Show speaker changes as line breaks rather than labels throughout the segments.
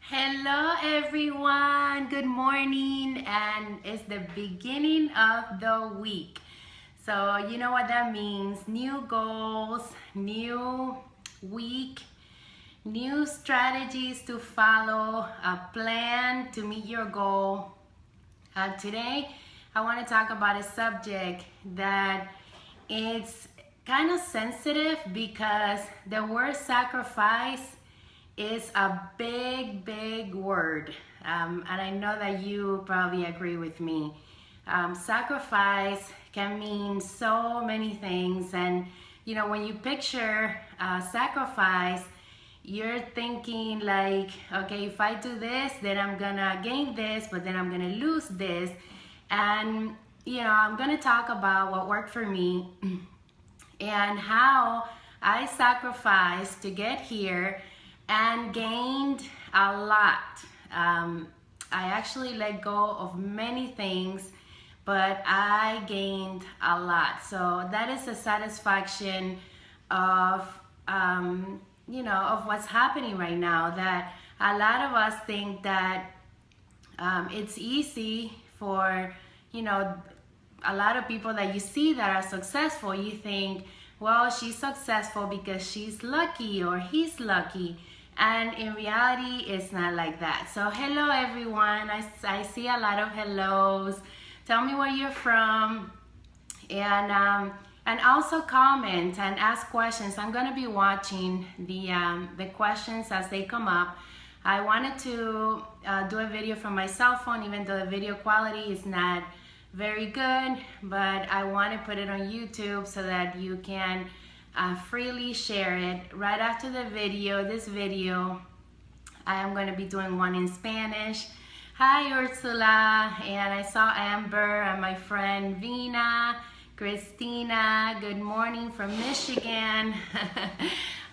Hello everyone, good morning, and it's the beginning of the week. So you know what that means: new goals, new week, new strategies to follow, a plan to meet your goal. Today I want to talk about a subject that it's kind of sensitive because the word sacrifice is a big word, and I know that you probably agree with me. Sacrifice can mean so many things, and you know, when you picture sacrifice, you're thinking like, okay, if I do this, then I'm gonna gain this, but then I'm gonna lose this. And you know, I'm gonna talk about what worked for me and how I sacrificed to get here and gained a lot. I actually let go of many things, but I gained a lot. So that is a satisfaction of of what's happening right now. That a lot of us think that it's easy for a lot of people that you see that are successful. You think, well, she's successful because she's lucky or he's lucky. And in reality, it's not like that. So hello everyone. I see a lot of hellos. Tell me where you're from, and also comment and ask questions. I'm going to be watching the questions as they come up. I wanted to do a video from my cell phone, even though the video quality is not very good, but I want to put it on YouTube so that you can freely share it. Right after this video, I am going to be doing one in Spanish. Hi Ursula, and I saw Amber and my friend Vina, Christina, good morning from Michigan.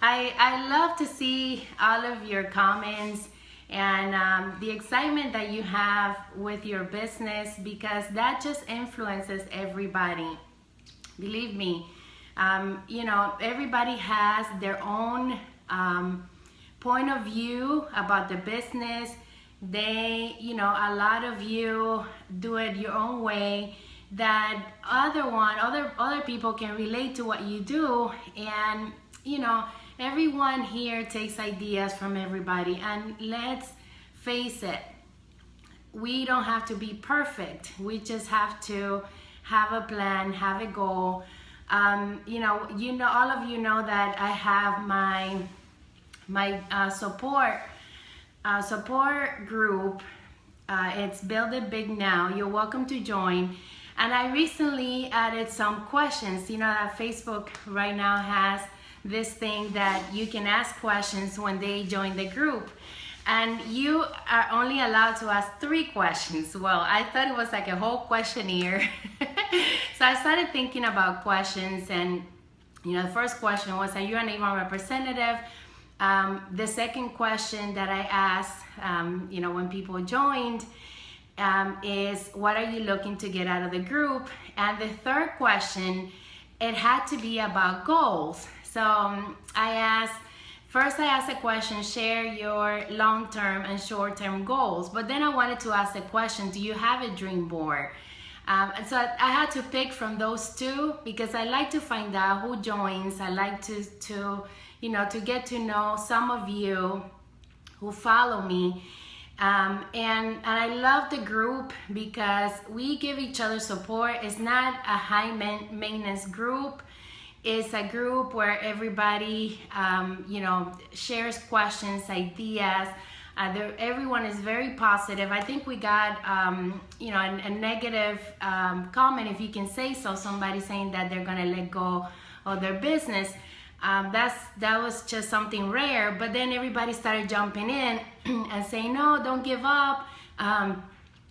I love to see all of your comments and the excitement that you have with your business, because that just influences everybody. Believe me, everybody has their own point of view about the business. A lot of you do it your own way, that other people can relate to what you do. And everyone here takes ideas from everybody, and let's face it, we don't have to be perfect. We just have to have a plan, have a goal. All of you know that I have my support group. It's Build It Big Now. You're welcome to join. And I recently added some questions. You know that Facebook right now has this thing that you can ask questions when they join the group, and you are only allowed to ask 3 questions. Well, I thought it was like a whole questionnaire. So I started thinking about questions, and the first question was, are you an Avon representative? The second question that I asked when people joined is, what are you looking to get out of the group? And the third question, it had to be about goals. So I asked a question, share your long-term and short-term goals. But then I wanted to ask the question, do you have a dream board? And so I had to pick from those 2, because I like to find out who joins. I like to get to know some of you who follow me. And I love the group because we give each other support. It's not a high maintenance group. It's a group where everybody, shares questions, ideas. Everyone is very positive. I think we got, a negative comment, if you can say so, somebody saying that they're gonna let go of their business. That was just something rare. But then everybody started jumping in and saying, no, don't give up.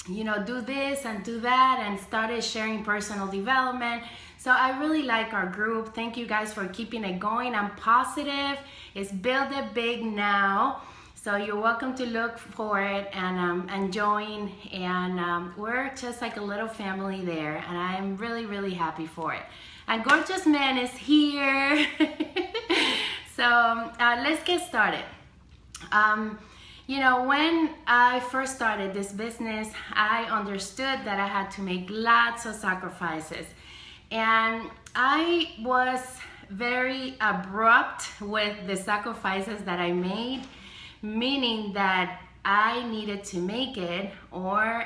Do this and do that, and started sharing personal development. So I really like our group. Thank you guys for keeping it going. I'm positive. It's Build It Big Now. So you're welcome to look for it and join. And we're just like a little family there. And I'm really happy for it. And Gorgeous Man is here. So let's get started. You know, when I first started this business, I understood that I had to make lots of sacrifices. And I was very abrupt with the sacrifices that I made, meaning that I needed to make it or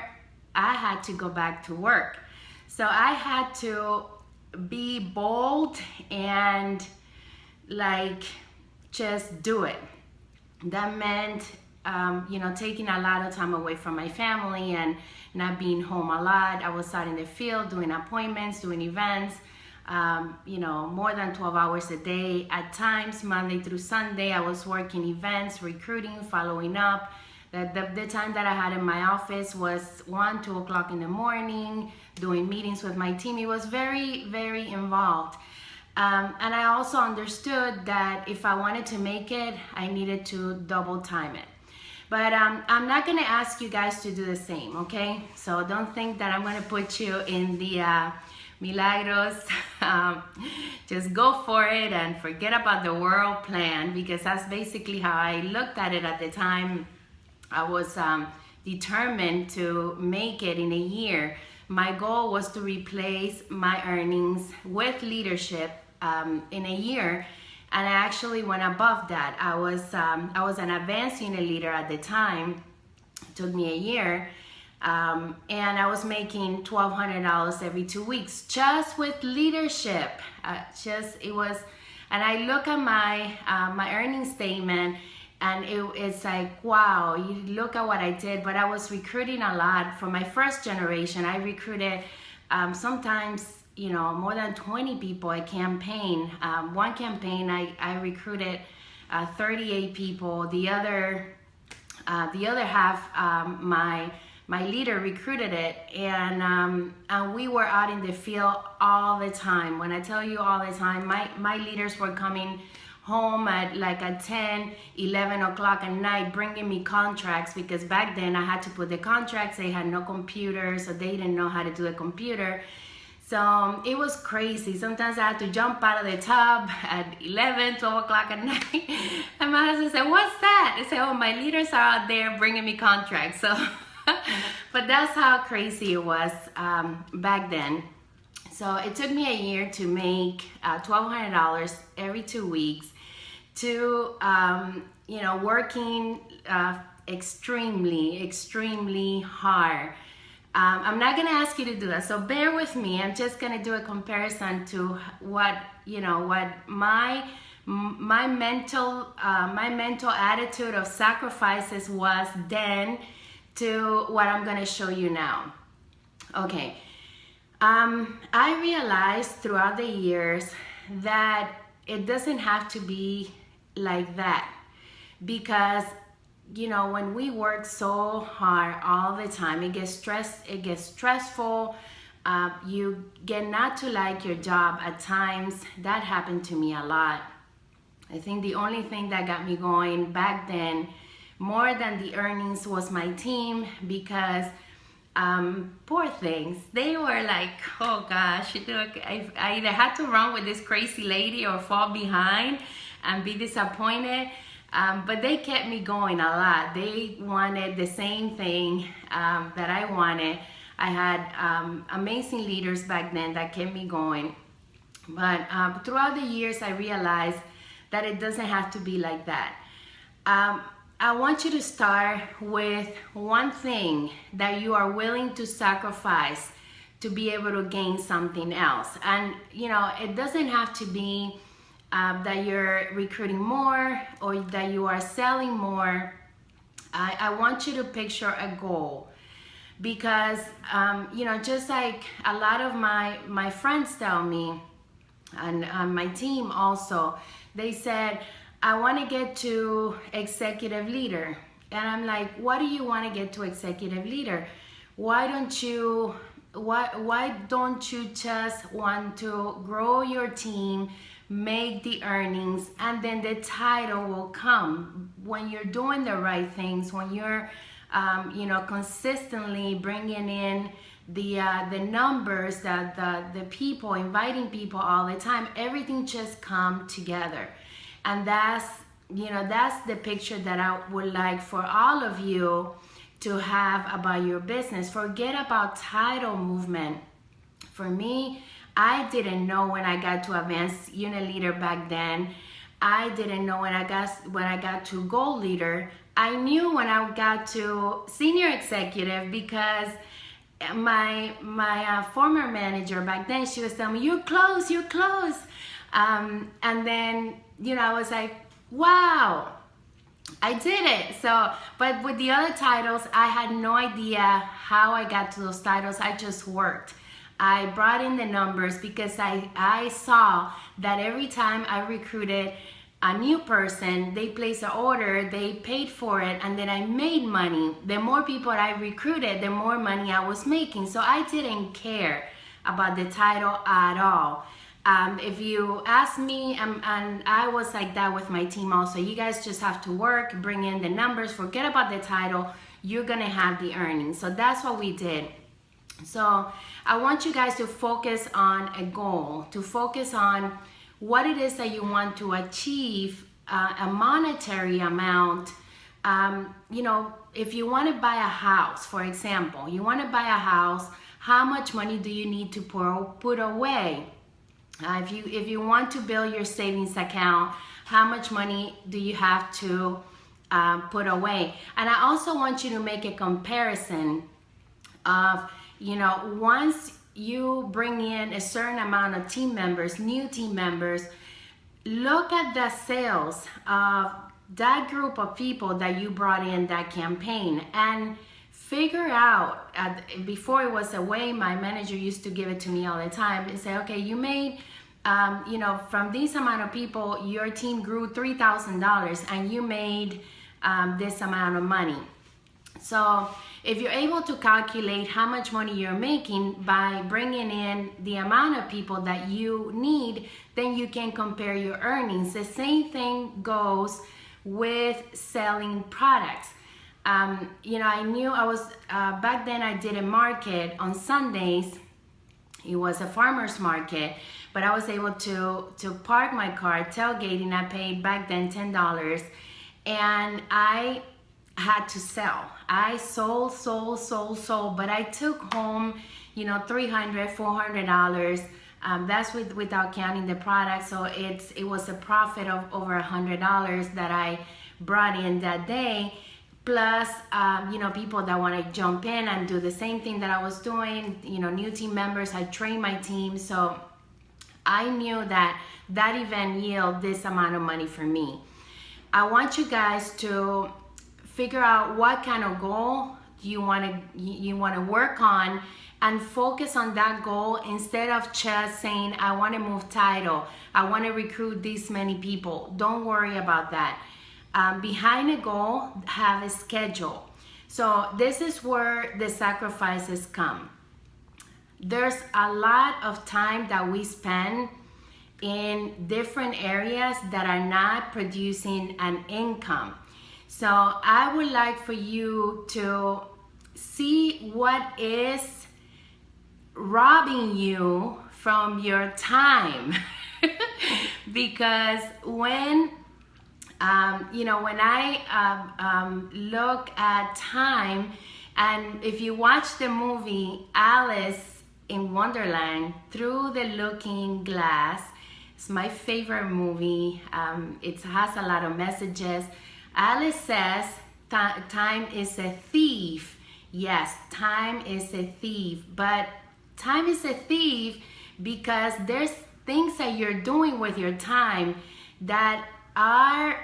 I had to go back to work. So I had to be bold and like just do it. That meant taking a lot of time away from my family and not being home a lot. I was out in the field doing appointments, doing events, more than 12 hours a day. At times, Monday through Sunday, I was working events, recruiting, following up. The time that I had in my office was 1, 2 o'clock in the morning, doing meetings with my team. It was very, very involved. And I also understood that if I wanted to make it, I needed to double time it. But I'm not going to ask you guys to do the same, okay? So don't think that I'm going to put you in the Milagros. Just go for it and forget about the world plan, because that's basically how I looked at it at the time. I was determined to make it in a year. My goal was to replace my earnings with leadership in a year. And I actually went above that. I was an advanced unit leader at the time. It took me a year. And I was making $1,200 every 2 weeks just with leadership. And I look at my earnings statement, and it's like, wow, you look at what I did. But I was recruiting a lot. For my first generation, I recruited sometimes more than 20 people a campaign. One campaign, I recruited 38 people. The other half, my leader recruited it, and we were out in the field all the time. When I tell you all the time, my leaders were coming home at 10, 11 o'clock at night, bringing me contracts, because back then I had to put the contracts. They had no computer, so they didn't know how to do a computer. So it was crazy. Sometimes I had to jump out of the tub at 11, 12 o'clock at night. And my husband said, "What's that?" I said, "Oh, my leaders are out there bringing me contracts." So, but that's how crazy it was back then. So it took me a year to make $1,200 every 2 weeks, to working extremely, extremely hard. I'm not going to ask you to do that, so bear with me. I'm just going to do a comparison to what my mental attitude of sacrifices was then to what I'm going to show you now. Okay. I realized throughout the years that it doesn't have to be like that, because when we work so hard all the time, it gets stressful. You get not to like your job at times. That happened to me a lot. I think the only thing that got me going back then, more than the earnings, was my team, because poor things, they were like, oh gosh, I either had to run with this crazy lady or fall behind and be disappointed. But they kept me going a lot. They wanted the same thing that I wanted. I had amazing leaders back then that kept me going. But throughout the years, I realized that it doesn't have to be like that. I want you to start with one thing that you are willing to sacrifice to be able to gain something else. And it doesn't have to be that you're recruiting more or that you are selling more. I want you to picture a goal, because just like a lot of my friends tell me, and my team also, they said, I want to get to executive leader. And I'm like, what do you want to get to executive leader? Why don't you just want to grow your team, make the earnings, and then the title will come when you're doing the right things, when you're consistently bringing in the numbers, the people, inviting people all the time. Everything just come together. And that's that's the picture that I would like for all of you to have about your business. Forget about title movement. For me, I didn't know when I got to advanced unit leader back then. I didn't know when I got to gold leader. I knew when I got to senior executive because my former manager back then, she was telling me, you're close. And then, I was like, wow, I did it. So, but with the other titles, I had no idea how I got to those titles. I just worked. I brought in the numbers because I saw that every time I recruited a new person, they placed an order, they paid for it, and then I made money. The more people I recruited, the more money I was making. So I didn't care about the title at all. If you ask me, and I was like that with my team also, you guys just have to work, bring in the numbers, forget about the title, you're gonna have the earnings. So that's what we did. So I want you guys to focus on a goal, to focus on what it is that you want to achieve, a monetary amount. If you want to buy a house, for example, how much money do you need to put away? If you want to build your savings account, how much money do you have to put away? And I also want you to make a comparison of, once you bring in a certain amount of team members, new team members, look at the sales of that group of people that you brought in that campaign and figure out, before it was a way my manager used to give it to me all the time and say, okay, you made, from this amount of people, your team grew $3,000 and you made this amount of money. So if you're able to calculate how much money you're making by bringing in the amount of people that you need, then you can compare your earnings. The same thing goes with selling products. I knew I was, back then I did a market on Sundays. It was a farmer's market, but I was able to park my car, tailgating. I paid back then $10, and I had to sell. I sold, but I took home, $300, $400. That's without counting the product. So it was a profit of over $100 that I brought in that day. Plus, people that want to jump in and do the same thing that I was doing, new team members. I trained my team. So I knew that event yielded this amount of money for me. I want you guys to figure out what kind of goal you want to work on and focus on that goal instead of just saying, I want to move title, I want to recruit this many people. Don't worry about that. Behind a goal, have a schedule. So this is where the sacrifices come. There's a lot of time that we spend in different areas that are not producing an income. So I would like for you to see what is robbing you from your time. Because when I look at time, and if you watch the movie Alice in Wonderland, Through the Looking Glass, it's my favorite movie. It has a lot of messages. Alice says, time is a thief. Yes, time is a thief. But time is a thief because there's things that you're doing with your time that are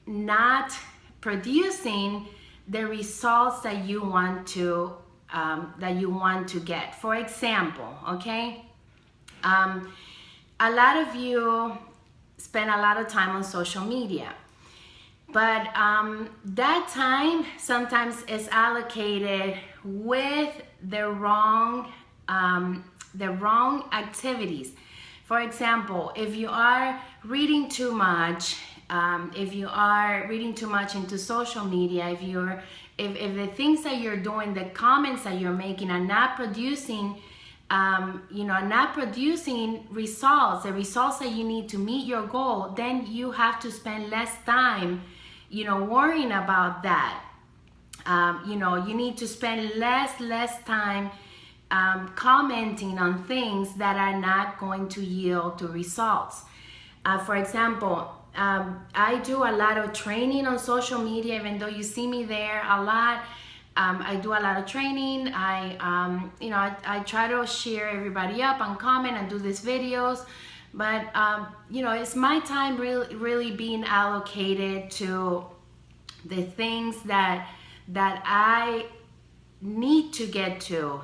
not producing the results that you want to get. For example, okay, a lot of you spend a lot of time on social media. But that time sometimes is allocated with the wrong activities. For example, if you are reading too much, into social media, if the things that you're doing, the comments that you're making are not producing not producing results, the results that you need to meet your goal, then you have to spend less time, worrying about that. You need to spend less time commenting on things that are not going to yield to results. For example, I do a lot of training on social media, even though you see me there a lot. I do a lot of training. I try to share everybody up and comment and do these videos. But, it's my time really being allocated to the things that I need to get to.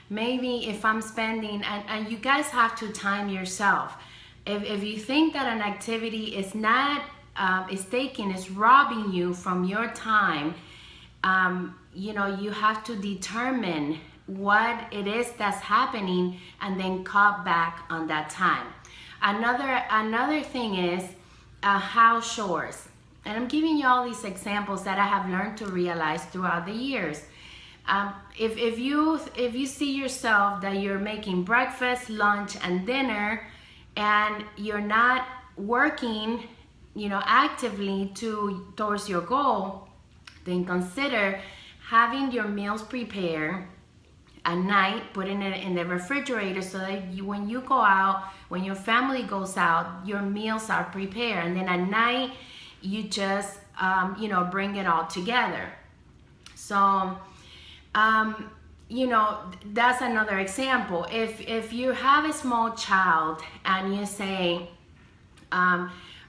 Maybe if I'm spending, and you guys have to time yourself. If you think that an activity is robbing you from your time, you have to determine what it is that's happening and then cut back on that time. Another thing is house chores. And I'm giving you all these examples that I have learned to realize throughout the years. If you see yourself that you're making breakfast, lunch, and dinner, and you're not working, actively towards your goal, then consider having your meals prepared at night, putting it in the refrigerator so that when you go out, when your family goes out, your meals are prepared. And then at night, you just, bring it all together. So, that's another example. If you have a small child and you say,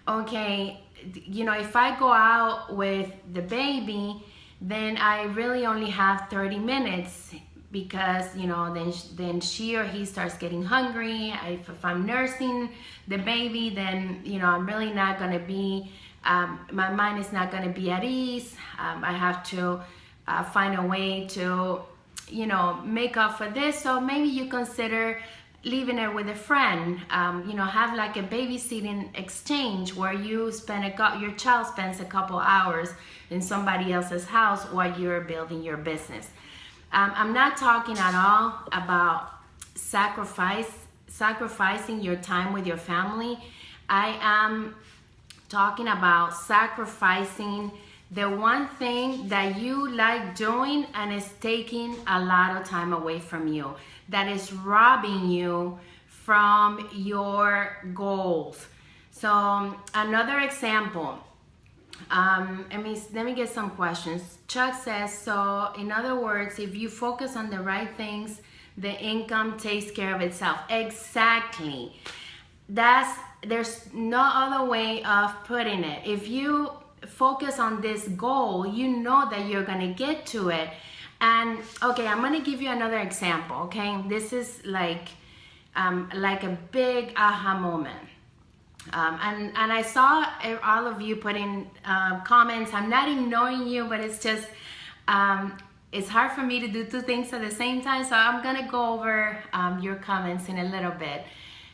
okay, if I go out with the baby, then I really only have 30 minutes because, then she or he starts getting hungry. If I'm nursing the baby, then, I'm really not going to be, my mind is not going to be at ease. I have to find a way to, make up for this. So maybe you consider leaving it with a friend, have like a babysitting exchange where your child spends a couple hours in somebody else's house while you're building your business. I'm not talking at all about sacrificing your time with your family. I am talking about sacrificing the one thing that you like doing and is taking a lot of time away from you, that is robbing you from your goals. So another example, let me get some questions. Chuck says, so in other words, if you focus on the right things, the income takes care of itself. Exactly. There's no other way of putting it. If you focus on this goal, you know that you're going to get to it. And okay, I'm going to give you another example. Okay, this is like a big aha moment. And I saw all of you putting comments. I'm not ignoring you, but it's just it's hard for me to do two things at the same time. So I'm going to go over your comments in a little bit.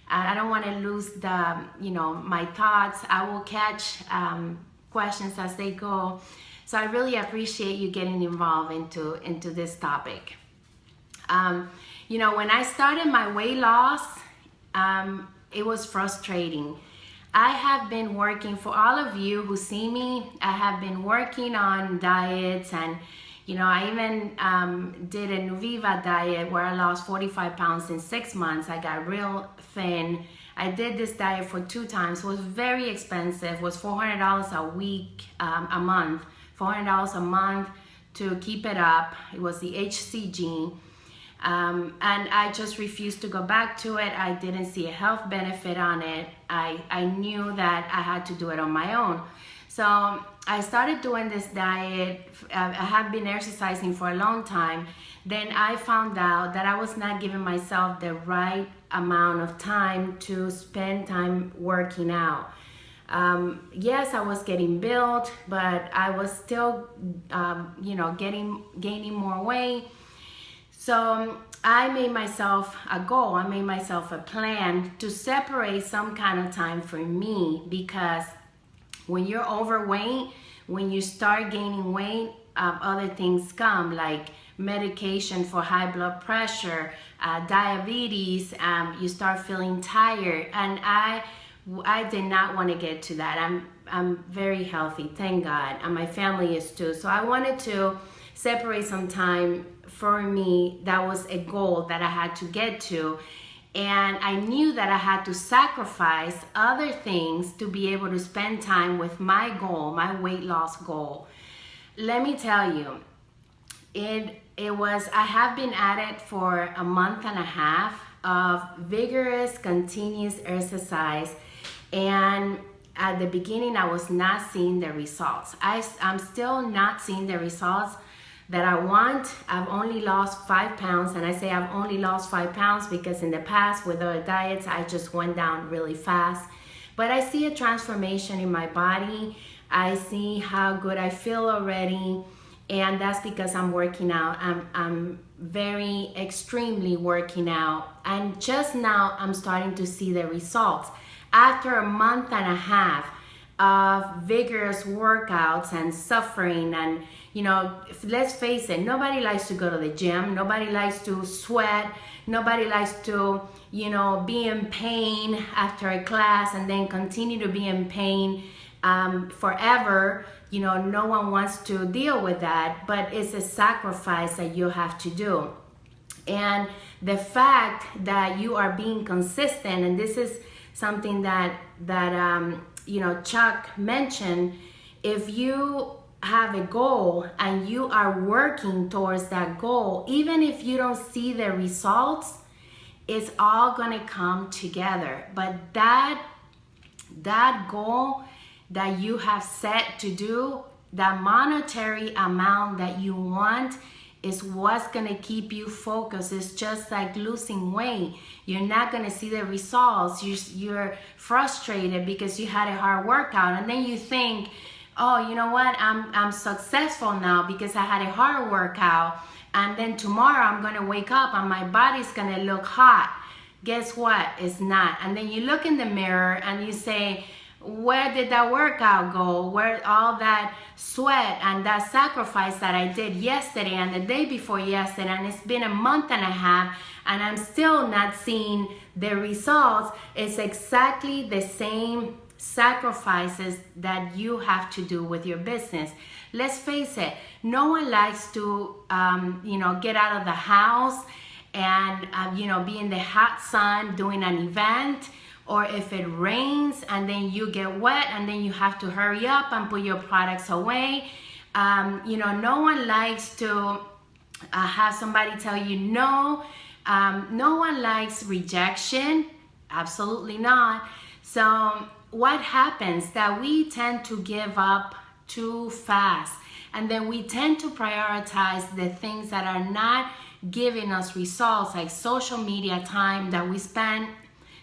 I don't want to lose my thoughts. I will catch questions as they go. So I really appreciate you getting involved into this topic. When I started my weight loss, it was frustrating. I have been working, for all of you who see me, I have been working on diets, and I even did a Nuviva diet where I lost 45 pounds in 6 months. I got real thin. I did this diet for 2 times. It was very expensive. It was $400 a week, a month. $400 a month to keep it up. It was the HCG. And I just refused to go back to it. I didn't see a health benefit on it. I knew that I had to do it on my own. So I started doing this diet. I have been exercising for a long time. Then I found out that I was not giving myself the right amount of time to spend time working out. Yes, I was getting built, but I was still, gaining more weight. So I made myself a goal. I made myself a plan to separate some kind of time for me, because when you're overweight, when you start gaining weight, other things come like medication for high blood pressure, diabetes. You start feeling tired, and I did not want to get to that. I'm very healthy, thank God, and my family is too. So I wanted to separate some time for me. That was a goal that I had to get to. And I knew that I had to sacrifice other things to be able to spend time with my goal, my weight loss goal. Let me tell you, I have been at it for a month and a half of vigorous, continuous exercise. And at the beginning, I was not seeing the results. I'm still not seeing the results that I want. I've only lost 5 pounds, and I say I've only lost 5 pounds because in the past with other diets, I just went down really fast. But I see a transformation in my body. I see how good I feel already, and that's because I'm working out. I'm very extremely working out, and just now I'm starting to see the results. After a month and a half of vigorous workouts and suffering, and let's face it, nobody likes to go to the gym, nobody likes to sweat, nobody likes to be in pain after a class and then continue to be in pain forever. No one wants to deal with that, but it's a sacrifice that you have to do. And the fact that you are being consistent, and this is something that Chuck mentioned, if you have a goal and you are working towards that goal, even if you don't see the results, it's all going to come together. But that goal that you have set to do, that monetary amount that you want, is what's going to keep you focused. It's just like losing weight. You're not going to see the results. You're frustrated because you had a hard workout, and then you think, oh, you know what, I'm successful now because I had a hard workout, and then tomorrow I'm going to wake up and my body's going to look hot. Guess what? It's not. And then you look in the mirror and you say, where did that workout go? Where all that sweat and that sacrifice that I did yesterday and the day before yesterday, and it's been a month and a half and I'm still not seeing the results? It's exactly the same sacrifices that you have to do with your business. Let's face it, no one likes to get out of the house and be in the hot sun doing an event, or if it rains and then you get wet and then you have to hurry up and put your products away. No one likes to have somebody tell you no. No one likes rejection. Absolutely not. So what happens that we tend to give up too fast, and then we tend to prioritize the things that are not giving us results, like social media time that we spend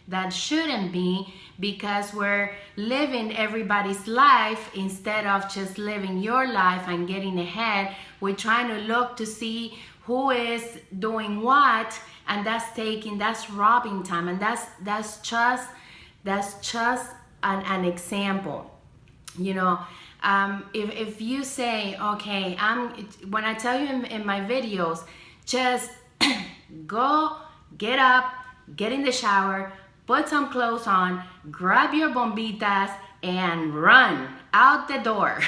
that shouldn't be, because we're living everybody's life instead of just living your life and getting ahead. We're trying to look to see who is doing what, and that's robbing time, and that's just an example. If you say, okay, when I tell you in my videos, just go, get up, get in the shower, put some clothes on, grab your bombitas, and run out the door.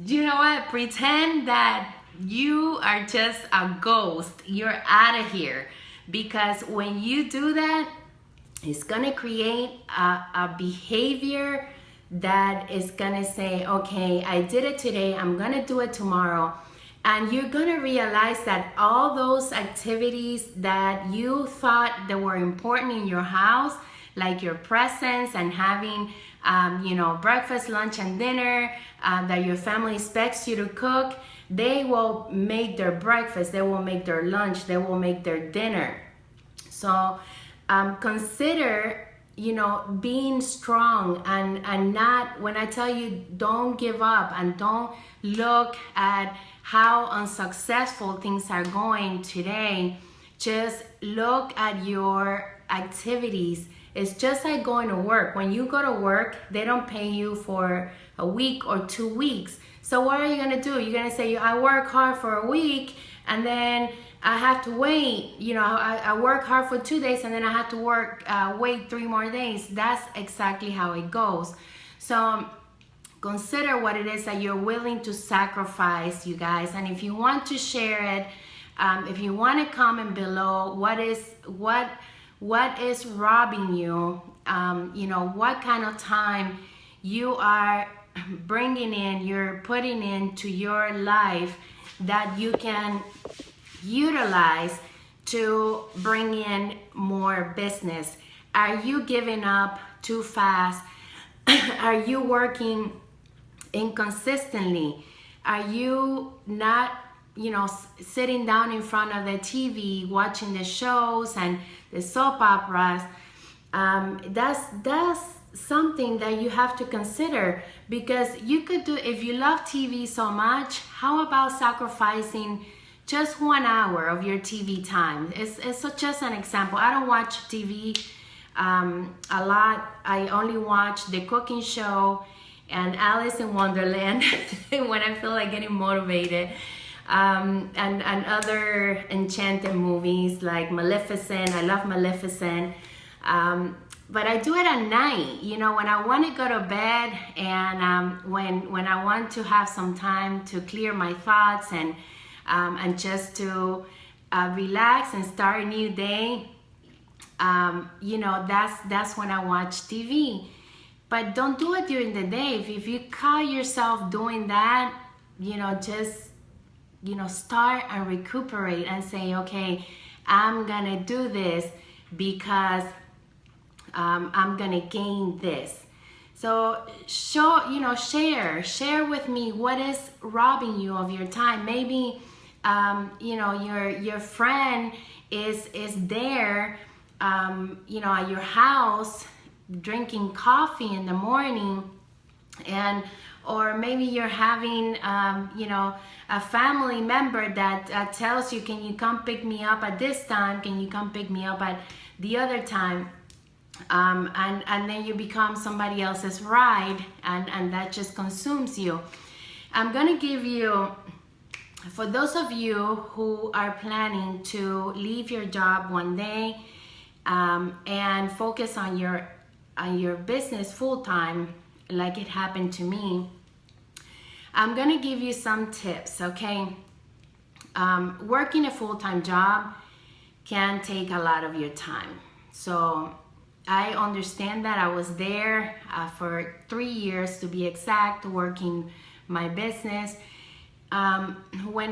You know what? Pretend that you are just a ghost. You're out of here. Because when you do that, it's going to create a behavior that is going to say, okay, I did it today, I'm going to do it tomorrow. And you're going to realize that all those activities that you thought that were important in your house, like your presence and having, breakfast, lunch, and dinner that your family expects you to cook, they will make their breakfast, they will make their lunch, they will make their dinner. So consider, being strong and not, when I tell you don't give up and don't look at how unsuccessful things are going today, just look at your activities It's just like going to work. When you go to work, they don't pay you for a week or 2 weeks. So what are you gonna do? You're gonna say, I work hard for a week and then I have to wait. I work hard for 2 days and then I have to wait 3 more days. That's exactly how it goes. So consider what it is that you're willing to sacrifice, you guys. And if you want to share it, if you want to comment below, what is robbing you? What kind of time you are bringing in, you're putting into your life that you can utilize to bring in more business. Are you giving up too fast? Are you working inconsistently? Are you not, sitting down in front of the TV watching the shows and the soap operas? That's something that you have to consider, because you could do, if you love TV so much, how about sacrificing just 1 hour of your TV time? It's just an example. I don't watch TV a lot. I only watch the cooking show and Alice in Wonderland when I feel like getting motivated, and other enchanted movies like Maleficent. I love Maleficent. But I do it at night, when I want to go to bed, and when I want to have some time to clear my thoughts and just to relax and start a new day. That's when I watch TV. But don't do it during the day. If you call yourself doing that, just start and recuperate and say, okay, I'm gonna do this because I'm gonna gain this. So share with me what is robbing you of your time. Maybe your friend is there at your house drinking coffee in the morning, or maybe you're having a family member that tells you, can you come pick me up at this time? Can you come pick me up at the other time? And then you become somebody else's ride, and that just consumes you. I'm gonna give you, for those of you who are planning to leave your job one day and focus on your business full-time, like it happened to me, I'm gonna give you some tips, okay? Working a full-time job can take a lot of your time. So I understand that. I was there for 3 years to be exact, working my business. When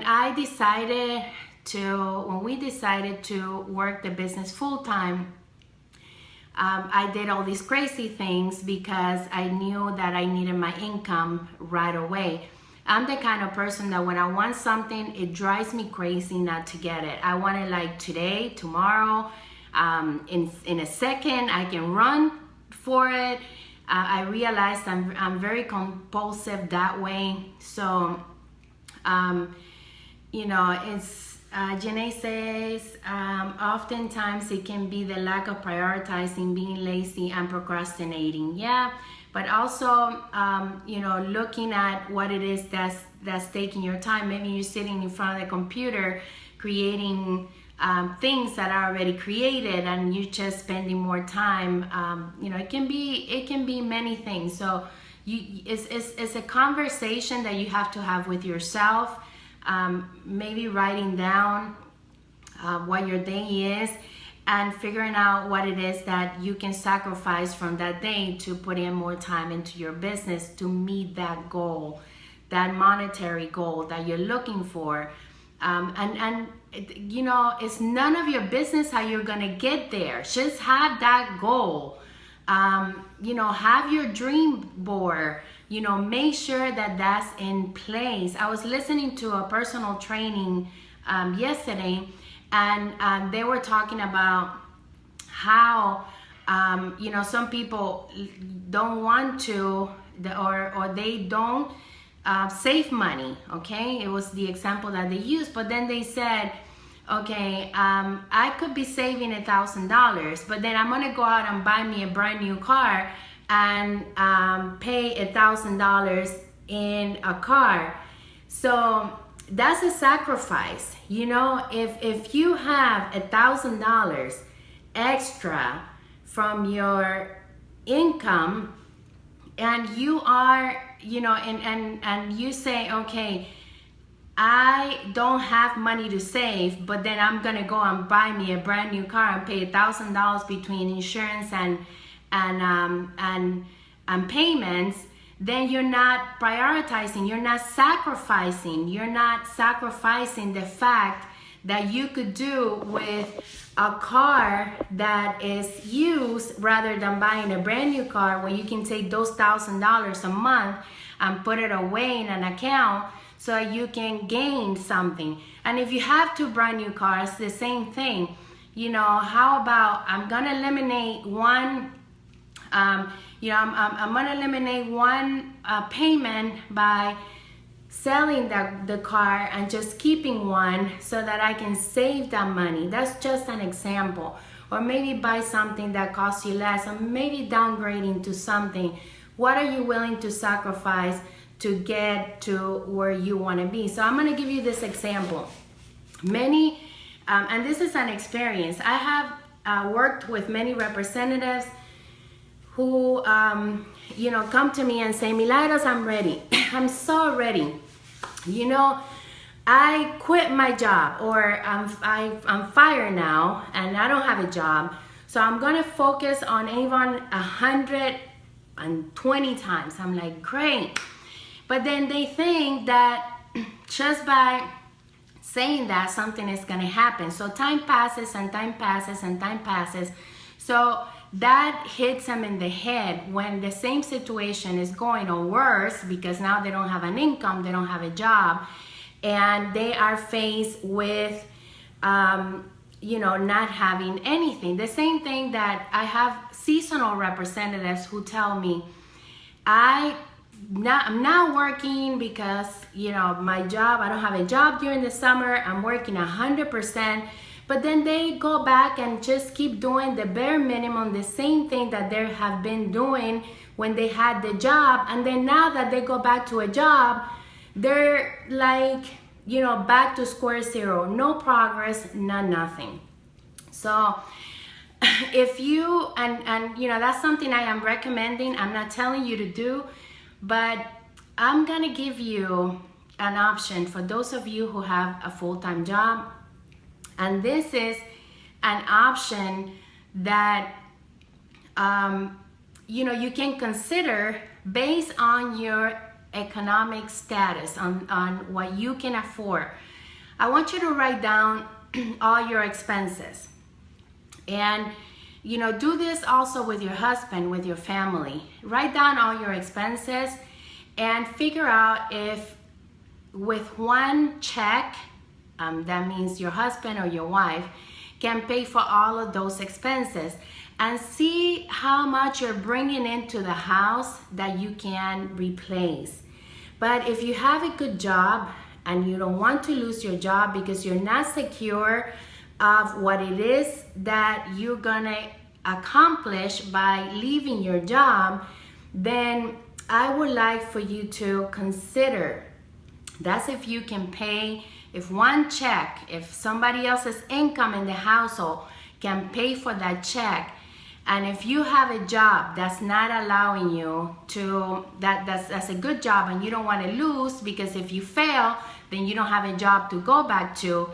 we decided to work the business full-time, I did all these crazy things because I knew that I needed my income right away. I'm the kind of person that when I want something, it drives me crazy not to get it. I want it like today, tomorrow, in a second. I can run for it. I realized I'm very compulsive that way. So, Janae says, oftentimes it can be the lack of prioritizing, being lazy and procrastinating. Yeah, but also, looking at what it is that's taking your time. Maybe you're sitting in front of the computer creating things that are already created, and you're just spending more time. It can be many things. So it's a conversation that you have to have with yourself. Maybe writing down what your day is and figuring out what it is that you can sacrifice from that day to put in more time into your business to meet that goal, that monetary goal that you're looking for. It's none of your business how you're gonna get there. Just have that goal. Have your dream board. Make sure that that's in place. I was listening to a personal training yesterday, and they were talking about how some people don't want to, or they don't save money. Okay, it was the example that they used, but then they said, okay, I could be saving $1,000, but then I'm gonna go out and buy me a brand new car and pay $1,000 in a car. So that's a sacrifice. You know, if you have $1,000 extra from your income, and you are, you know, and you say, okay, I don't have money to save, but then I'm gonna go and buy me a brand new car and pay $1,000 between insurance and payments, then you're not prioritizing, you're not sacrificing the fact that you could do with a car that is used rather than buying a brand new car where you can take those $1,000 a month and put it away in an account so you can gain something. And if you have two brand new cars, the same thing. You know, how about I'm gonna eliminate one, you know, I'm gonna eliminate one payment by selling the car and just keeping one so that I can save that money. That's just an example. Or maybe buy something that costs you less, or maybe downgrading to something. What are you willing to sacrifice to get to where you want to be? So I'm going to give you this example. Many, and this is an experience. I have worked with many representatives who, you know, come to me and say, Milagros, I'm ready. I'm so ready. You know, I quit my job, or I'm fired now and I don't have a job. So I'm going to focus on Avon 120 times. I'm like, great. But then they think that just by saying that, something is going to happen. So time passes and time passes and time passes. So that hits them in the head when the same situation is going on worse, because now they don't have an income, they don't have a job, and they are faced with, you know, not having anything. The same thing that I have seasonal representatives who tell me, I'm not working because, you know, my job, I don't have a job during the summer, I'm working 100%, but then they go back and just keep doing the bare minimum, the same thing that they have been doing when they had the job. And then now that they go back to a job, they're like, you know, back to square zero, no progress, nothing. So if you, and you know, that's something I am recommending. I'm not telling you to do, but I'm gonna give you an option for those of you who have a full-time job. And this is an option that, you know, you can consider based on your economic status, on what you can afford. I want you to write down all your expenses. And, you know, do this also with your husband, with your family. Write down all your expenses and figure out if with one check, that means your husband or your wife can pay for all of those expenses, and see how much you're bringing into the house that you can replace. But if you have a good job and you don't want to lose your job because you're not secure of what it is that you're gonna accomplish by leaving your job, then I would like for you to consider, that's if you can pay, if one check, if somebody else's income in the household can pay for that check, and if you have a job that's not allowing you to, that's a good job and you don't want to lose, because if you fail, then you don't have a job to go back to.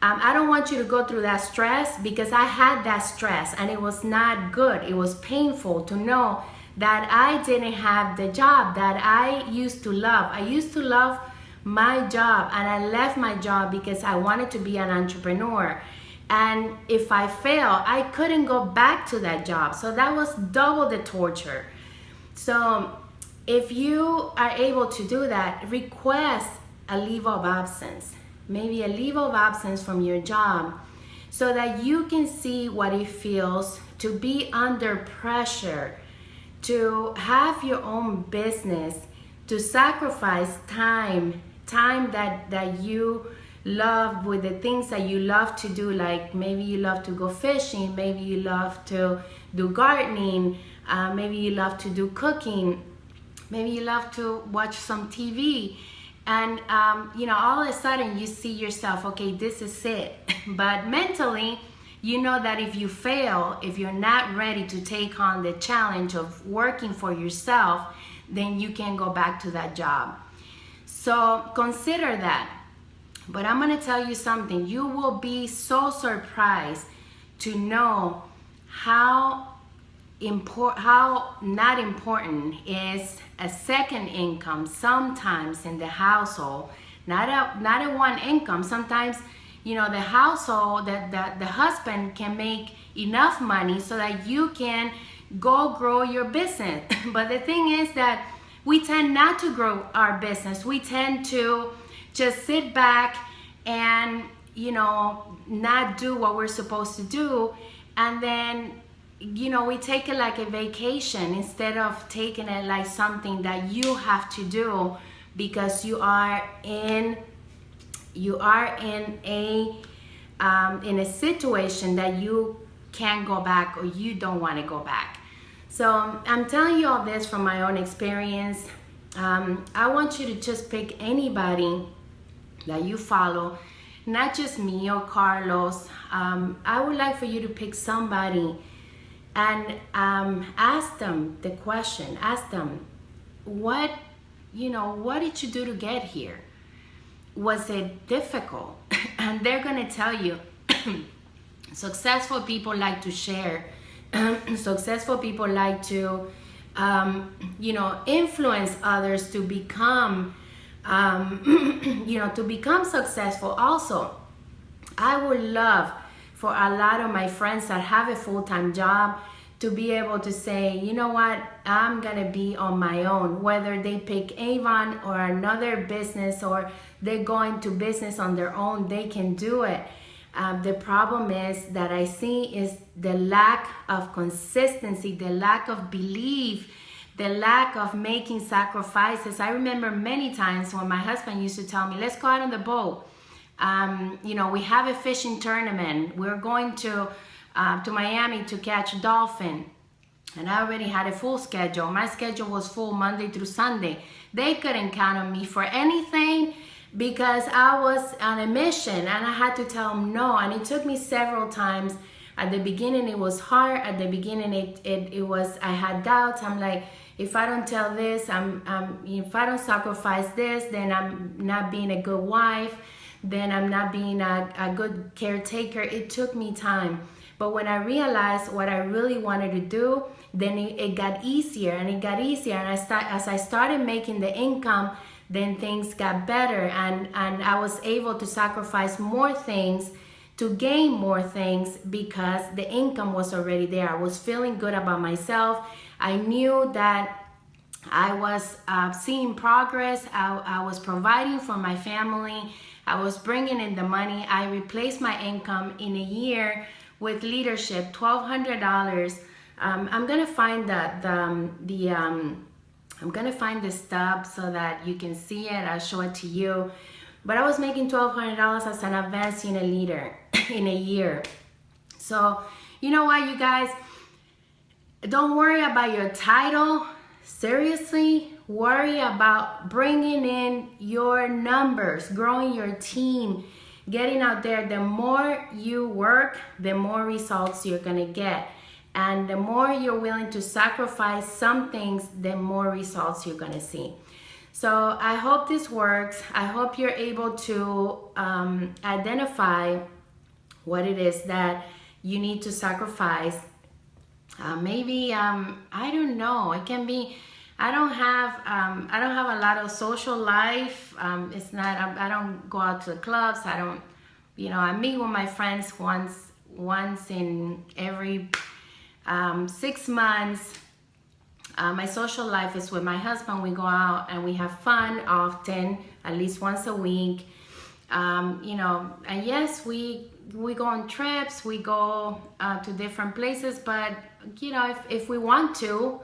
I don't want you to go through that stress, because I had that stress and it was not good. It was painful to know that I didn't have the job that I used to love. I used to love my job, and I left my job because I wanted to be an entrepreneur. And if I fail, I couldn't go back to that job. So that was double the torture. So if you are able to do that, request a leave of absence, maybe a leave of absence from your job, so that you can see what it feels to be under pressure, to have your own business, to sacrifice time that you love, with the things that you love to do, like maybe you love to go fishing, maybe you love to do gardening, maybe you love to do cooking, maybe you love to watch some TV, and all of a sudden you see yourself, okay, this is it. But mentally, you know that if you fail, if you're not ready to take on the challenge of working for yourself, then you can go back to that job. So consider that. But I'm going to tell you something. You will be so surprised to know how not important is a second income sometimes in the household. Not a one income. Sometimes, the household, that the husband can make enough money so that you can go grow your business. But the thing is that we tend not to grow our business. We tend to just sit back and not do what we're supposed to do, and then we take it like a vacation instead of taking it like something that you have to do because you are in a situation that you can't go back, or you don't want to go back. So I'm telling you all this from my own experience. I want you to just pick anybody that you follow, not just me or Carlos. I would like for you to pick somebody and ask them the question. Ask them, what did you do to get here? Was it difficult? And they're gonna tell you. Successful people like to share. Successful people like to influence others to become to become successful also. I would love for a lot of my friends that have a full-time job to be able to say, you know what, I'm gonna be on my own. Whether they pick Avon or another business, or they're going to business on their own, they can do it. The problem is that I see is the lack of consistency, the lack of belief, the lack of making sacrifices. I remember many times when my husband used to tell me, let's go out on the boat. We have a fishing tournament. We're going to Miami to catch dolphin. And I already had a full schedule. My schedule was full Monday through Sunday. They couldn't count on me for anything because I was on a mission, and I had to tell them no. And it took me several times. At the beginning, it was hard. At the beginning, it was, I had doubts. I'm like, if I don't tell this, if I don't sacrifice this, then I'm not being a good wife. Then I'm not being a good caretaker. It took me time. But when I realized what I really wanted to do, then it got easier, and it got easier. And as I started making the income, then things got better, and I was able to sacrifice more things to gain more things because the income was already there. I was feeling good about myself. I knew that I was seeing progress. I was providing for my family. I was bringing in the money. I replaced my income in a year with leadership, $1,200. I'm gonna find I'm gonna find the stub so that you can see it. I'll show it to you. But I was making $1,200 as an advanced unit leader in a year. So you know what, you guys? Don't worry about your title. Seriously, worry about bringing in your numbers, growing your team, getting out there. The more you work, the more results you're gonna get. And the more you're willing to sacrifice some things, the more results you're gonna see. So I hope this works. I hope you're able to identify what it is that you need to sacrifice. Maybe I don't know. It can be. I don't have a lot of social life. It's not. I don't go out to the clubs. I don't. I meet with my friends once in every 6 months. My social life is with my husband. We go out and we have fun often, at least once a week. And yes, we go on trips, we go to different places, but if we want to,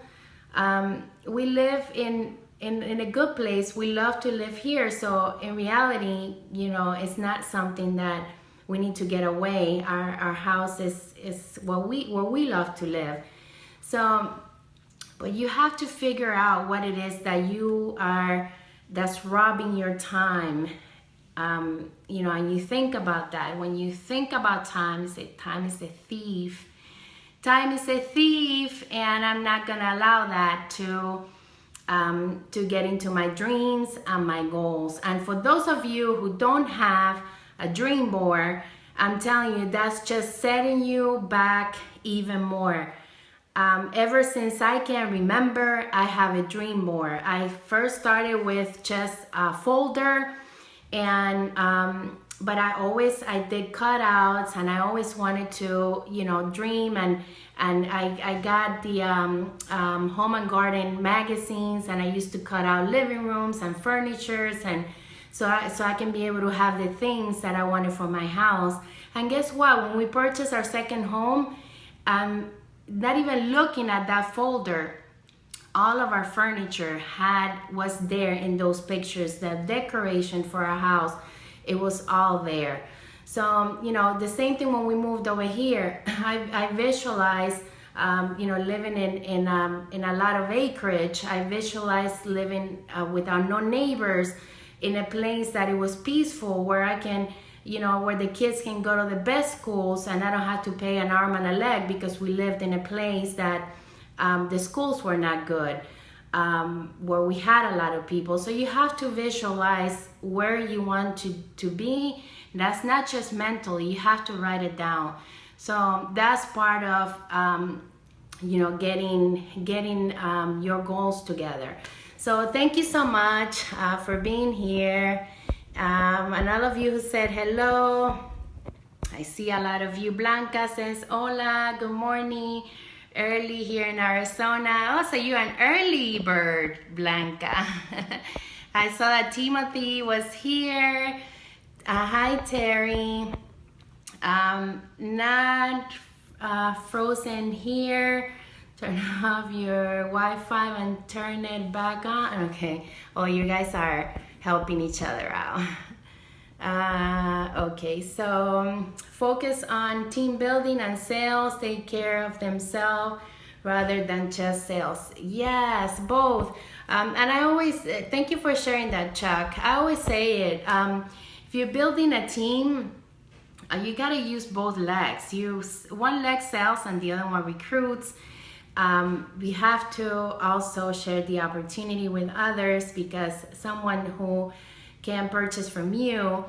we live in in a good place. We love to live here. So in reality, you know, it's not something that we need to get away. Our house is where we love to live. So, but you have to figure out what it is that that's robbing your time. You know, and you think about that. When you think about time, say time is a thief. Time is a thief, and I'm not gonna allow that to get into my dreams and my goals. And for those of you who don't have a dream board, I'm telling you, that's just setting you back even more. Ever since I can remember, I have a dream board. I first started with just a folder, and but I did cutouts, and I always wanted to, you know, dream, and I got the Home and Garden magazines, and I used to cut out living rooms and furnitures, and so I can be able to have the things that I wanted for my house. And guess what? When we purchased our second home, not even looking at that folder, all of our furniture was there in those pictures. The decoration for our house, it was all there. So, you know, the same thing when we moved over here. I visualized, you know, living in a lot of acreage. I visualized living with our no neighbors in a place that it was peaceful, where I can, you know, where the kids can go to the best schools, and I don't have to pay an arm and a leg because we lived in a place that the schools were not good, where we had a lot of people. So you have to visualize where you want to be. That's not just mentally, you have to write it down. So that's part of, you know, getting your goals together. So thank you so much for being here. And all of you who said hello, I see a lot of you. Blanca says, hola, good morning. Early here in Arizona. Oh, so you're an early bird, Blanca. I saw that Timothy was here. Hi, Terry. Not frozen here. Turn off your Wi-Fi and turn it back on. Okay. Oh, you guys are helping each other out. Okay, so focus on team building and sales. Take care of themselves rather than just sales. Yes, both. And I always, thank you for sharing that, Chuck. I always say it. If you're building a team, you got to use both legs. One leg sells and the other one recruits. We have to also share the opportunity with others, because someone who can purchase from you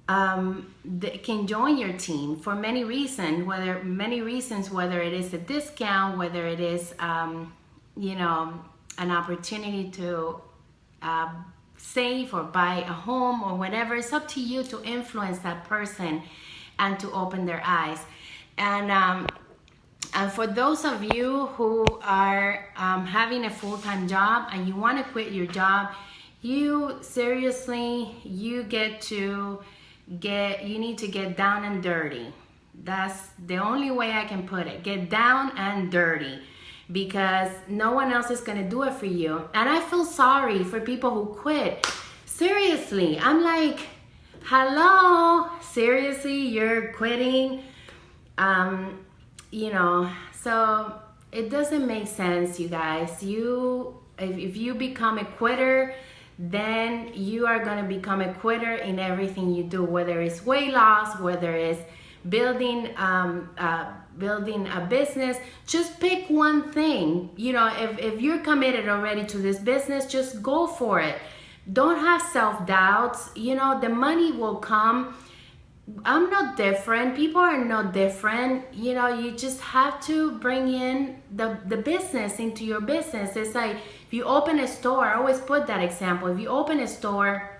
can join your team for many reasons, whether it is a discount, whether it is you know, an opportunity to save or buy a home or whatever. It's up to you to influence that person and to open their eyes. And for those of you who are having a full-time job and you want to quit your job, you need to get down and dirty. That's the only way I can put it. Get down and dirty, because no one else is going to do it for you. And I feel sorry for people who quit. Seriously, I'm like, hello, seriously, you're quitting? You know, so it doesn't make sense, you guys. If you become a quitter, then you are going to become a quitter in everything you do, whether it's weight loss, whether it's building a business. Just pick one thing. You know, if you're committed already to this business, just go for it. Don't have self-doubts. You know, the money will come. I'm not different. People are not different. You know, you just have to bring in the business into your business. It's like, if you open a store, I always put that example. If you open a store,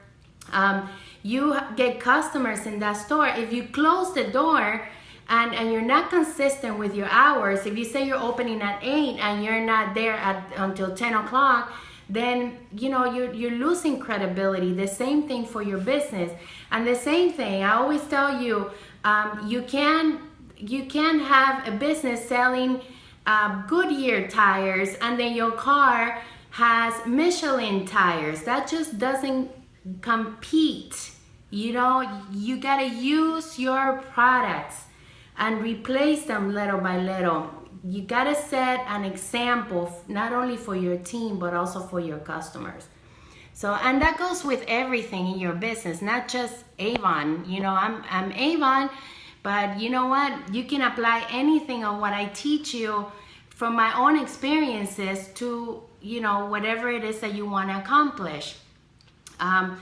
you get customers in that store. If you close the door and you're not consistent with your hours, if you say you're opening at 8 and you're not there until 10 o'clock, then you know you're losing credibility. The same thing for your business. And the same thing, I always tell you, you can have a business selling Goodyear tires, and then your car has Michelin tires. That just doesn't compete. You know, you gotta use your products and replace them little by little. You gotta set an example, not only for your team, but also for your customers. So, and that goes with everything in your business, not just Avon. You know, I'm Avon, but you know what? You can apply anything of what I teach you from my own experiences to, you know, whatever it is that you want to accomplish. I'm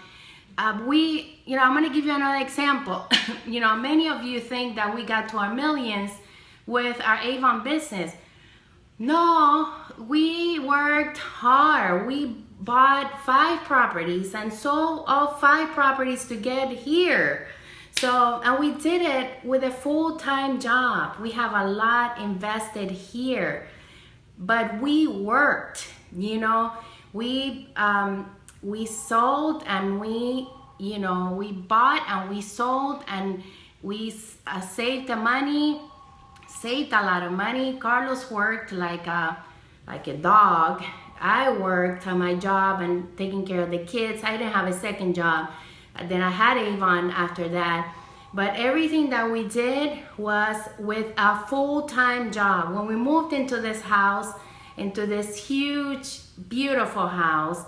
going to give you another example. You know, many of you think that we got to our millions with our Avon business. No, we worked hard. We bought 5 properties and sold all 5 properties to get here. So, and we did it with a full-time job. We have a lot invested here, but we worked, you know, we sold and we bought and we sold and we saved the money, saved a lot of money. Carlos worked like a dog. I worked on my job and taking care of the kids. I didn't have a second job. Then I had Avon after that. But everything that we did was with a full-time job. When we moved into this house, into this huge, beautiful house,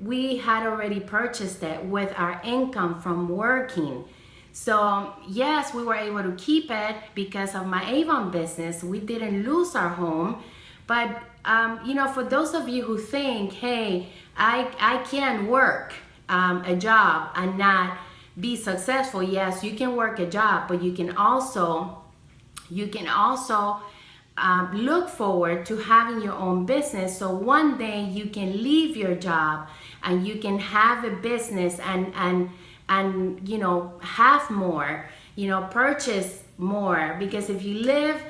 we had already purchased it with our income from working. So yes, we were able to keep it because of my Avon business. We didn't lose our home. But you know, for those of you who think, hey, I can work a job and not be successful. Yes, you can work a job, but you can also look forward to having your own business. So one day you can leave your job and you can have a business and you know, have more, you know, purchase more. Because if you live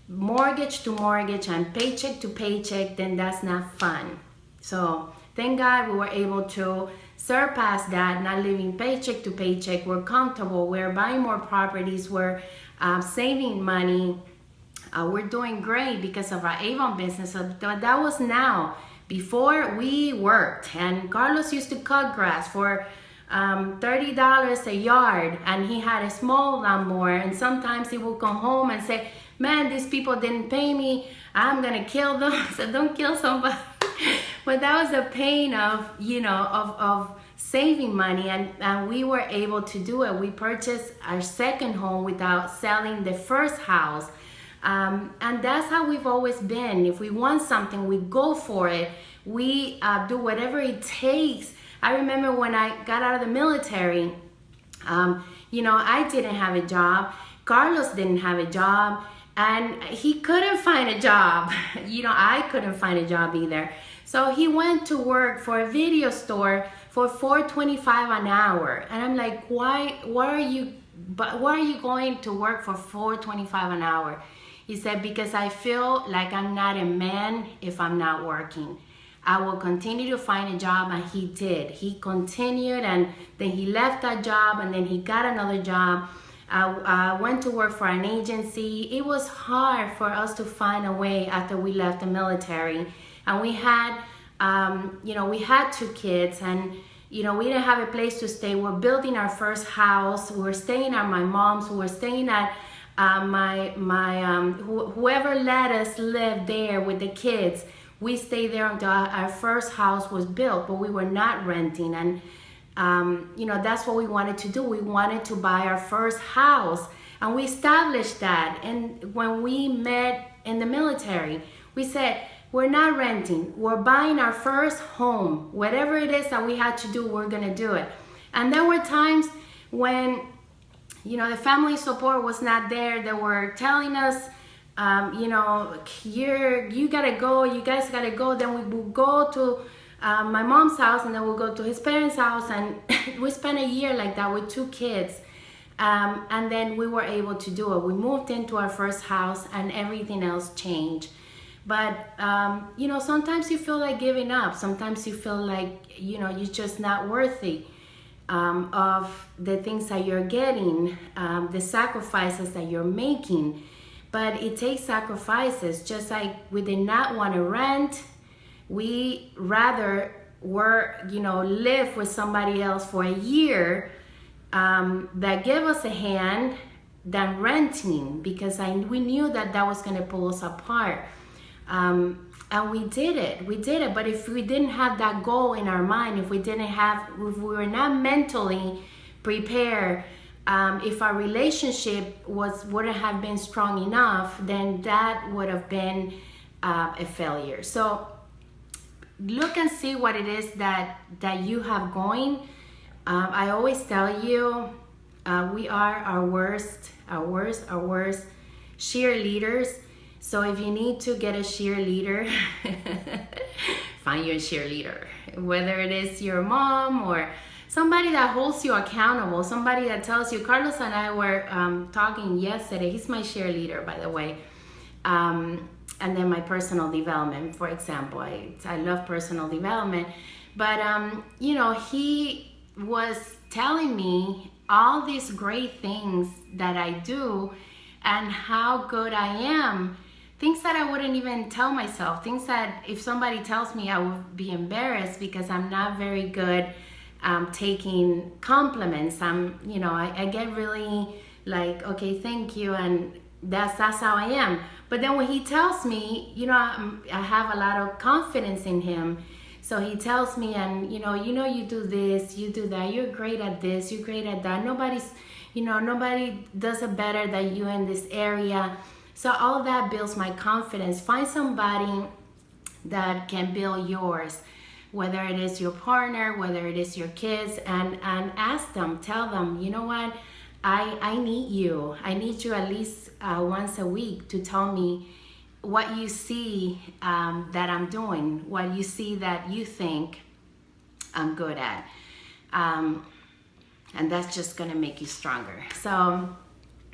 mortgage to mortgage and paycheck to paycheck, then that's not fun. So thank God we were able to surpass that, not living paycheck to paycheck. We're comfortable, we're buying more properties, we're saving money. We're doing great because of our Avon business. So that was now. Before, we worked, and Carlos used to cut grass for $30 a yard, and he had a small lawnmower, and sometimes he would come home and say, man, these people didn't pay me, I'm gonna kill them. So don't kill somebody. But that was the pain of, you know, of saving money, and we were able to do it. We purchased our second home without selling the first house. And that's how we've always been. If we want something, we go for it. We do whatever it takes. I remember when I got out of the military, you know, I didn't have a job. Carlos didn't have a job, and he couldn't find a job. You know, I couldn't find a job either. So he went to work for a video store for $4.25 an hour. And I'm like, why are you going to work for $4.25 an hour? He said, because I feel like I'm not a man if I'm not working. I will continue to find a job, and he did. He continued, and then he left that job, and then he got another job. I went to work for an agency. It was hard for us to find a way after we left the military. And we had, you know, we had 2 kids, and, you know, we didn't have a place to stay. We're building our first house. We were staying at my mom's. We were staying at whoever let us live there with the kids. We stayed there until our first house was built, but we were not renting. And, you know, that's what we wanted to do. We wanted to buy our first house, and we established that. And when we met in the military, we said, we're not renting. We're buying our first home. Whatever it is that we had to do, we're going to do it. And there were times when, you know, the family support was not there. They were telling us, you know, you gotta go, you guys gotta go. Then we would go to my mom's house, and then we'll go to his parents' house, and we spent a year like that with 2 kids. And then we were able to do it. We moved into our first house, and everything else changed. But, you know, sometimes you feel like giving up. Sometimes you feel like, you know, you're just not worthy of the things that you're getting, the sacrifices that you're making. But it takes sacrifices. Just like we did not want to rent, we rather live with somebody else for a year that give us a hand than renting, because we knew that was going to pull us apart. And we did it. But if we didn't have that goal in our mind, if we were not mentally prepared, if our relationship wouldn't have been strong enough, then that would have been a failure. So look and see what it is that you have going. I always tell you, we are our worst cheerleaders. So if you need to get a cheerleader, find your cheerleader, whether it is your mom or somebody that holds you accountable, somebody that tells you. Carlos and I were talking yesterday. He's my cheerleader, by the way. And then my personal development, for example. I love personal development. But, he was telling me all these great things that I do and how good I am. Things that I wouldn't even tell myself. Things that if somebody tells me, I would be embarrassed, because I'm not very good taking compliments. I get really like, okay, thank you, and that's how I am. But then when he tells me, I have a lot of confidence in him. So he tells me, and you do this, you do that, you're great at this, you're great at that. Nobody does it better than you in this area. So all that builds my confidence. Find somebody that can build yours, whether it is your partner, whether it is your kids, and ask them, tell them, you know what, I need you. I need you at least once a week to tell me what you see that I'm doing, what you see that you think I'm good at. And that's just gonna make you stronger. So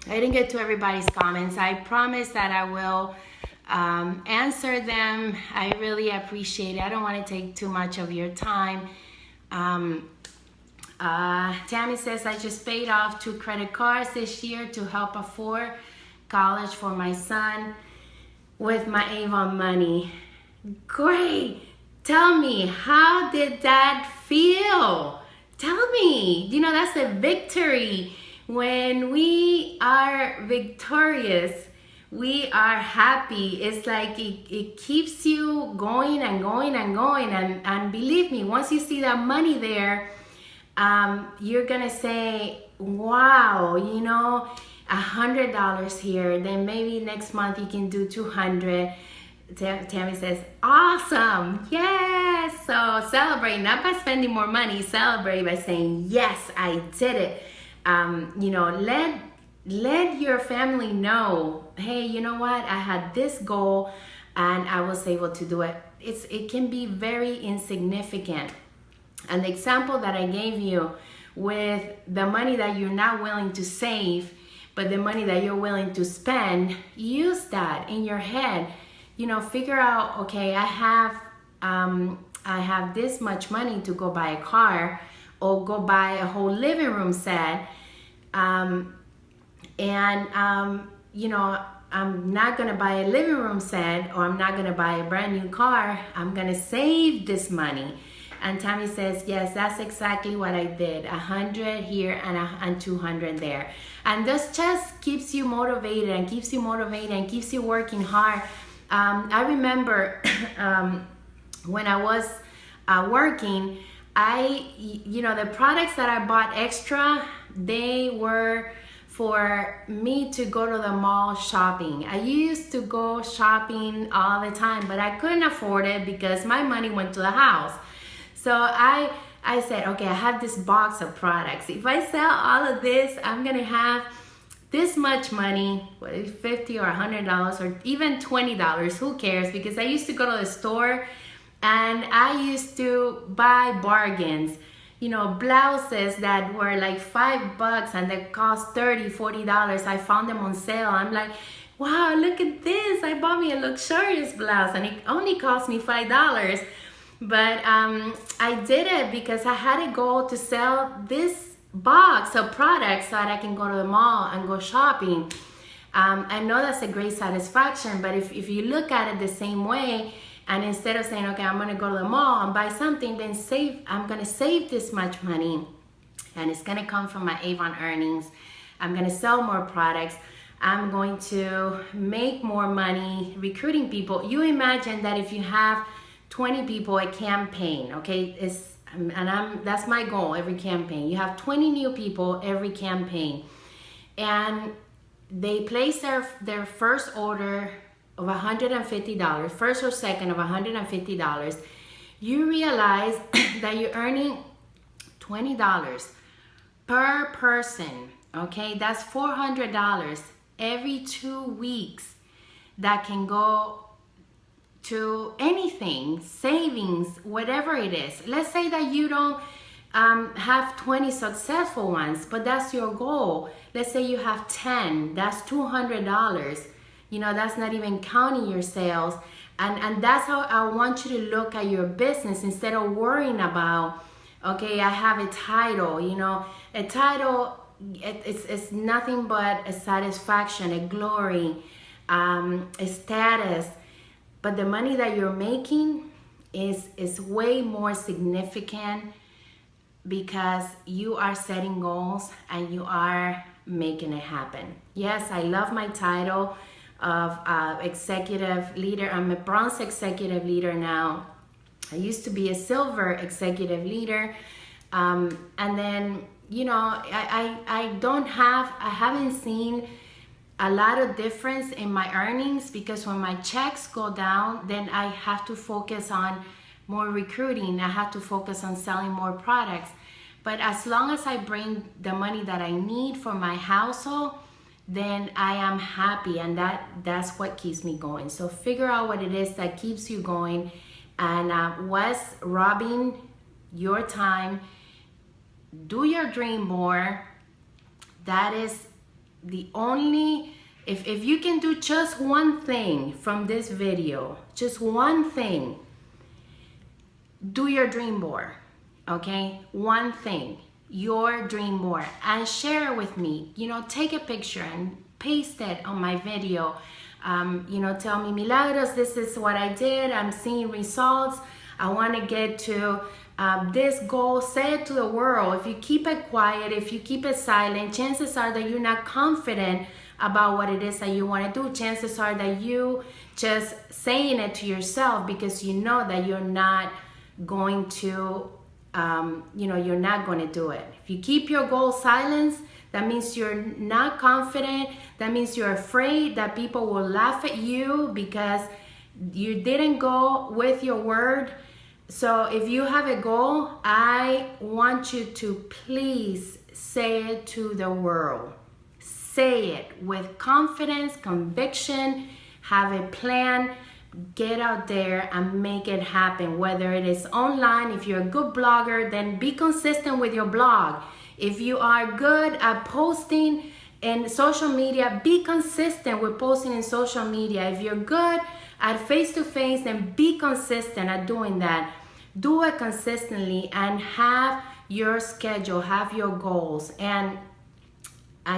I didn't get to everybody's comments. I promise that I will answer them. I really appreciate it. I don't want to take too much of your time. Tammy says, I just paid off 2 credit cards this year to help afford college for my son with my Avon money. Great. Tell me, how did that feel? Tell me. That's a victory. When we are victorious, we are happy. It's like it keeps you going and going and going. And believe me, once you see that money there, you're gonna say, wow, $100 here, then maybe next month you can do 200. Tammy says, awesome, yes. So celebrate, not by spending more money, celebrate by saying, yes, I did it. Let your family know, hey, you know what, I had this goal and I was able to do it. It can be very insignificant. And the example that I gave you with the money that you're not willing to save, but the money that you're willing to spend, use that in your head. Figure out, okay, I have this much money to go buy a car or go buy a whole living room set. I'm not gonna buy a living room set, or I'm not gonna buy a brand new car. I'm gonna save this money. And Tammy says, yes, that's exactly what I did. 100 here and 200 there. And this just keeps you motivated and keeps you working hard. I remember when I was working, the products that I bought extra, they were for me to go to the mall shopping. I used to go shopping all the time, but I couldn't afford it because my money went to the house. So I said, okay, I have this box of products. If I sell all of this, I'm gonna have this much money, $50 or $100 or even $20, who cares? Because I used to go to the store and I used to buy bargains. Blouses that were like $5 and they cost $30, $40. I found them on sale. I'm like, wow, look at this. I bought me a luxurious blouse and it only cost me $5. But I did it because I had a goal to sell this box of products so that I can go to the mall and go shopping. I know that's a great satisfaction, but if you look at it the same way, And instead of saying, okay, I'm gonna go to the mall and buy something, then I'm gonna save this much money, and it's gonna come from my Avon earnings. I'm gonna sell more products. I'm going to make more money recruiting people. You imagine that if you have 20 people a campaign, okay, that's my goal every campaign. You have 20 new people every campaign, and they place their first order of $150, first or second of $150. You realize that you're earning $20 per person, okay? That's $400 every 2 weeks that can go to anything, savings, whatever it is. Let's say that you don't have 20 successful ones, but that's your goal. Let's say you have 10, that's $200. You know, that's not even counting your sales. And that's how I want you to look at your business, instead of worrying about, okay, I have a title. You know, a title, it's nothing but a satisfaction, a glory, a status. But the money that you're making is way more significant, because you are setting goals and you are making it happen. Yes, I love my title of executive leader. I'm a bronze executive leader now. I used to be a silver executive leader. And then, you know, I haven't seen a lot of difference in my earnings, because when my checks go down, then I have to focus on more recruiting. I have to focus on selling more products. But as long as I bring the money that I need for my household, then I am happy, and that's what keeps me going. So figure out what it is that keeps you going, and what's robbing your time. Do your dream board. That is the only, if you can do just one thing from this video, just one thing, do your dream board, okay? One thing, your dream board, and share it with me. You know, take a picture and paste it on my video. You know, tell me, Milagros, this is what I did. I'm seeing results. I want to get to this goal. Say it to the world. If you keep it quiet, if you keep it silent, chances are that you're not confident about what it is that you want to do. Chances are that you just saying it to yourself because you know that you're not going to you know, you're not going to do it. If you keep your goal silenced, that means you're not confident. That means you're afraid that people will laugh at you because you didn't go with your word. So if you have a goal, I want you to please say it to the world. Say it with confidence, conviction, have a plan. Get out there and make it happen, whether it is online. If you're a good blogger, then be consistent with your blog. If you are good at posting in social media, be consistent with posting in social media. If you're good at face-to-face, then be consistent at doing that. Do it consistently and have your schedule, have your goals. And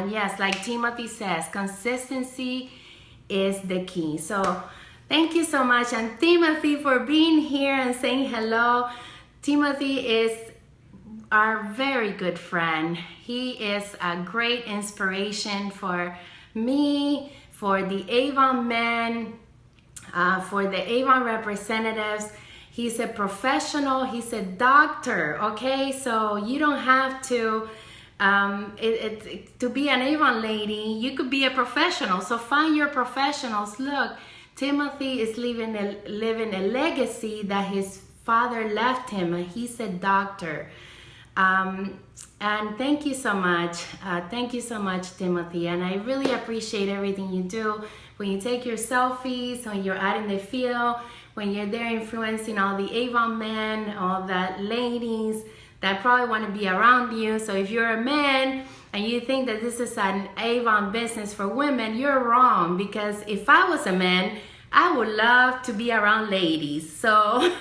yes, like Timothy says, consistency is the key. So thank you so much, and Timothy, for being here and saying hello. Timothy is our very good friend. He is a great inspiration for me, for the Avon men, for the Avon representatives. He's a professional, he's a doctor, okay? So you don't have to to be an Avon lady. You could be a professional, so find your professionals. Look, Timothy is living a legacy that his father left him, and he's a doctor. And thank you so much. Thank you so much, Timothy. And I really appreciate everything you do. When you take your selfies, when you're out in the field, when you're there influencing all the Avon men, all the ladies that probably want to be around you. So if you're a man and you think that this is an Avon business for women, you're wrong, because if I was a man, I would love to be around ladies. So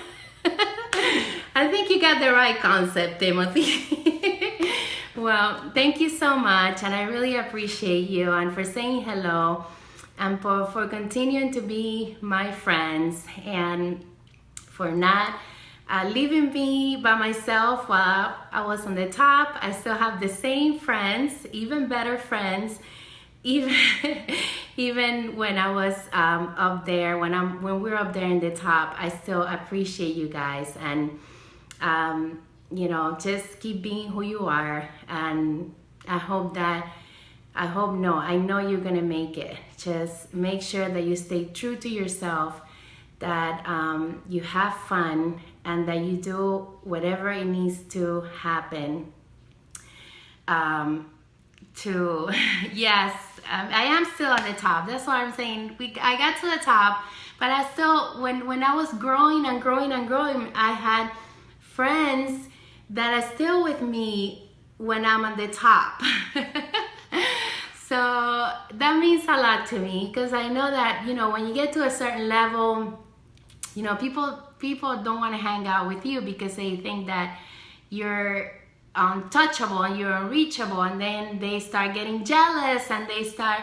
I think you got the right concept, Timothy. Well, thank you so much, and I really appreciate you, and for saying hello, and for continuing to be my friends. And for not leaving me by myself while I was on the top. I still have the same friends, even better friends, even even when I was up there, when we're up there in the top. I still appreciate you guys, and you know, just keep being who you are. And I know you're gonna make it. Just make sure that you stay true to yourself, that you have fun, and that you do whatever it needs to happen to yes, I am still at the top. That's what I'm saying. I got to the top, but I still, when I was growing and growing and growing, I had friends that are still with me when I'm at the top. So that means a lot to me, because I know that, you know, when you get to a certain level, you know, people don't want to hang out with you because they think that you're untouchable and you're unreachable, and then they start getting jealous and they start,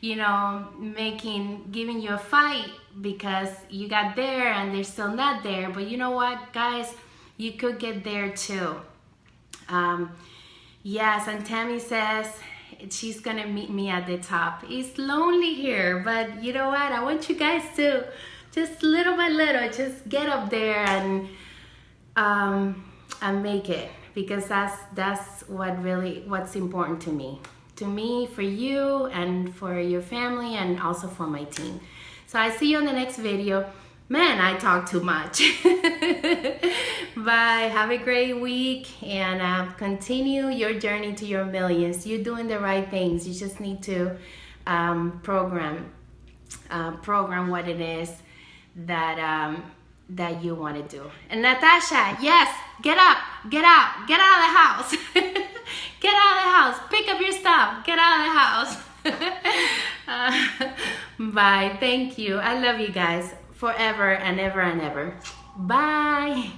you know, giving you a fight because you got there and they're still not there. But you know what, guys, you could get there too. Yes, and Tammy says she's gonna meet me at the top. It's lonely here, but you know what, I want you guys to just little by little just get up there and make it, because that's what's important to me, for you, and for your family, and also for my team. So I see you on the next video. Man, I talk too much. Bye. Have a great week, and continue your journey to your millions. You're doing the right things. You just need to program what it is that you want to do. And Natasha, yes, get up, get out of the house. Get out of the house. Pick up your stuff. Get out of the house. Bye. Thank you. I love you guys forever and ever and ever. Bye.